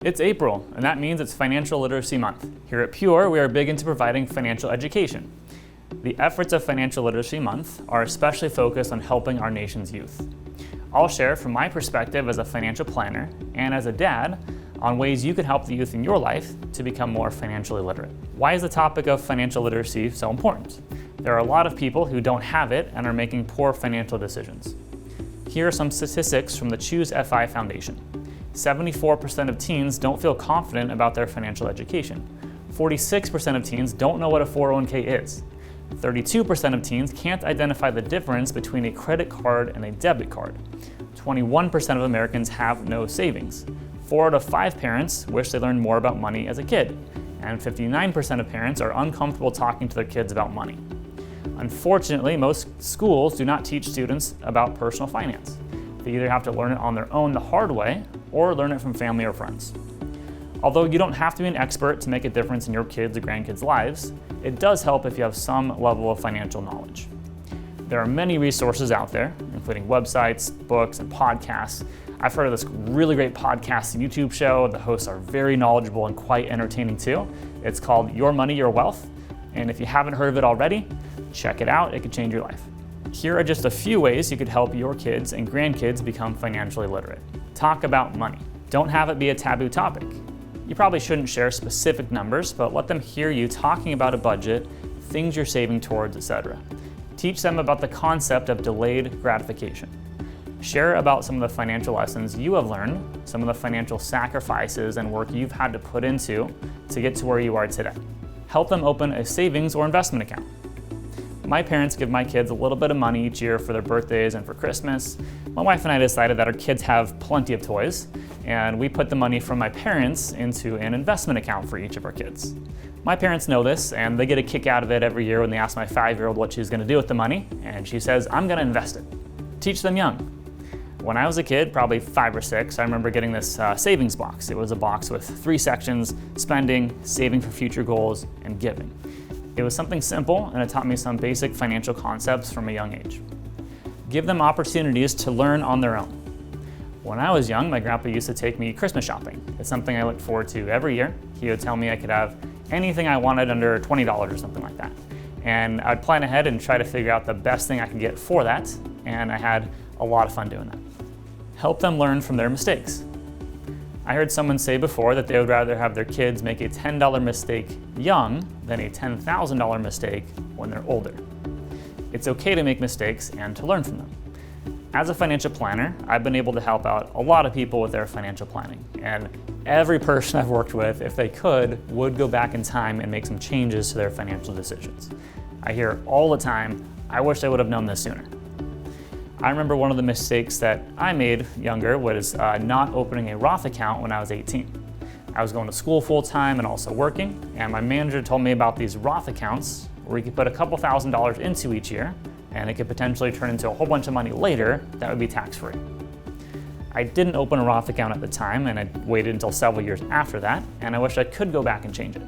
It's April, and that means it's Financial Literacy Month. Here at Pure, we are big into providing financial education. The efforts of Financial Literacy Month are especially focused on helping our nation's youth. I'll share from my perspective as a financial planner and as a dad on ways you can help the youth in your life to become more financially literate. Why is the topic of financial literacy so important? There are a lot of people who don't have it and are making poor financial decisions. Here are some statistics from the ChooseFI Foundation. 74% of teens don't feel confident about their financial education. 46% of teens don't know what a 401k is. 32% of teens can't identify the difference between a credit card and a debit card. 21% of Americans have no savings. 4 out of 5 parents wish they learned more about money as a kid. And 59% of parents are uncomfortable talking to their kids about money. Unfortunately, most schools do not teach students about personal finance. They either have to learn it on their own the hard way or learn it from family or friends. Although you don't have to be an expert to make a difference in your kids' or grandkids' lives, it does help if you have some level of financial knowledge. There are many resources out there, including websites, books, and podcasts. I've heard of this really great podcast and YouTube show. The hosts are very knowledgeable and quite entertaining too. It's called Your Money, Your Wealth. And if you haven't heard of it already, check it out. It could change your life. Here are just a few ways you could help your kids and grandkids become financially literate. Talk about money. Don't have it be a taboo topic. You probably shouldn't share specific numbers, but let them hear you talking about a budget, things you're saving towards, etc. Teach them about the concept of delayed gratification. Share about some of the financial lessons you have learned, some of the financial sacrifices and work you've had to put into to get to where you are today. Help them open a savings or investment account. My parents give my kids a little bit of money each year for their birthdays and for Christmas. My wife and I decided that our kids have plenty of toys, and we put the money from my parents into an investment account for each of our kids. My parents know this, and they get a kick out of it every year when they ask my 5-year-old what she's gonna do with the money, and she says, "I'm gonna invest it." Teach them young. When I was a kid, probably 5 or 6, I remember getting this savings box. It was a box with 3 sections: spending, saving for future goals, and giving. It was something simple, and it taught me some basic financial concepts from a young age. Give them opportunities to learn on their own. When I was young, my grandpa used to take me Christmas shopping. It's something I looked forward to every year. He would tell me I could have anything I wanted under $20 or something like that. And I'd plan ahead and try to figure out the best thing I could get for that, and I had a lot of fun doing that. Help them learn from their mistakes. I heard someone say before that they would rather have their kids make a $10 mistake young than a $10,000 mistake when they're older. It's okay to make mistakes and to learn from them. As a financial planner, I've been able to help out a lot of people with their financial planning. And every person I've worked with, if they could, would go back in time and make some changes to their financial decisions. I hear all the time, "I wish I would have known this sooner." I remember one of the mistakes that I made younger was not opening a Roth account when I was 18. I was going to school full time and also working, and my manager told me about these Roth accounts where you could put a couple $1,000s into each year, and it could potentially turn into a whole bunch of money later that would be tax-free. I didn't open a Roth account at the time, and I waited until several years after that, and I wish I could go back and change it.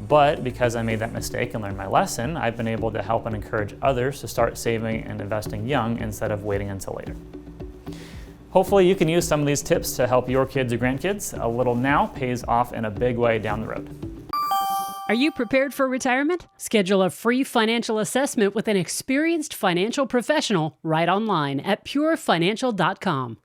But because I made that mistake and learned my lesson, I've been able to help and encourage others to start saving and investing young instead of waiting until later. Hopefully you can use some of these tips to help your kids or grandkids. A little now pays off in a big way down the road. Are you prepared for retirement? Schedule a free financial assessment with an experienced financial professional right online at purefinancial.com.